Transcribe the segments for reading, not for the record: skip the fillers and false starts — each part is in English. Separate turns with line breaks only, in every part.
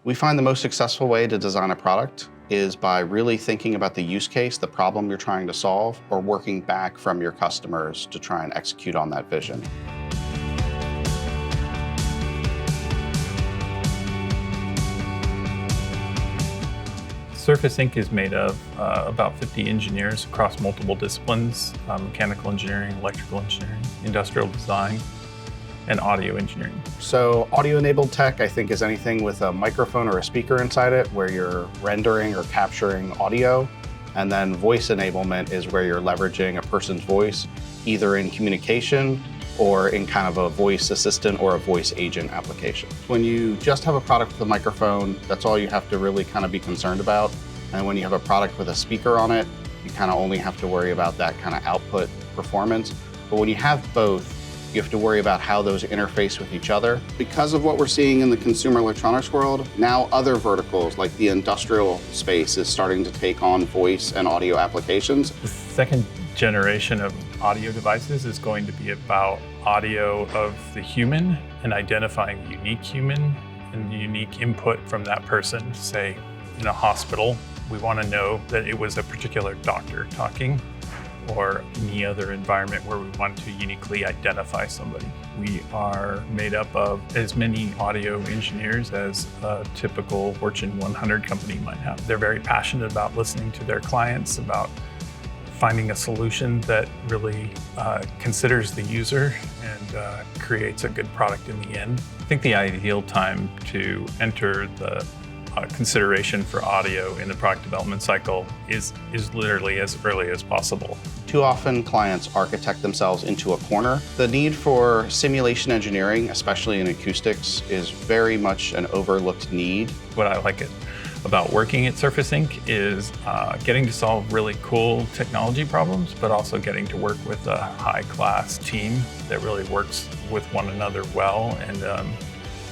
We find the most successful way to design a product is by really thinking about the use case, the problem you're trying to solve, or working back from your customers to try and execute on that vision.
Surface Inc. is made of about 50 engineers across multiple disciplines, mechanical engineering, electrical engineering, industrial design, and audio engineering.
So audio-enabled tech, I think, is anything with a microphone or a speaker inside it where you're rendering or capturing audio. And then voice enablement is where you're leveraging a person's voice, either in communication or in kind of a voice assistant or a voice agent application. When you just have a product with a microphone, that's all you have to really kind of be concerned about. And when you have a product with a speaker on it, you kind of only have to worry about that kind of output performance. But when you have both, you have to worry about how those interface with each other. Because of what we're seeing in the consumer electronics world, now other verticals like the industrial space is starting to take on voice and audio applications.
The second generation of audio devices is going to be about audio of the human and identifying the unique human and the unique input from that person. Say, in a hospital, we want to know that it was a particular doctor talking, or any other environment where we want to uniquely identify somebody. We are made up of as many audio engineers as a typical Fortune 100 company might have. They're very passionate about listening to their clients, about finding a solution that really considers the user and creates a good product in the end. I think the ideal time to enter the consideration for audio in the product development cycle is literally as early as possible.
Too often clients architect themselves into a corner. The need for simulation engineering, especially in acoustics, is very much an overlooked need.
What I like about working at Surface Inc. is getting to solve really cool technology problems, but also getting to work with a high-class team that really works with one another well and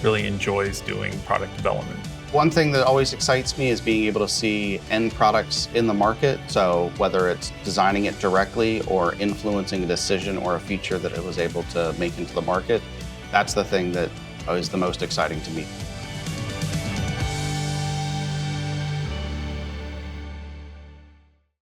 really enjoys doing product development.
One thing that always excites me is being able to see end products in the market. So whether it's designing it directly or influencing a decision or a feature that it was able to make into the market, that's the thing that is the most exciting to me.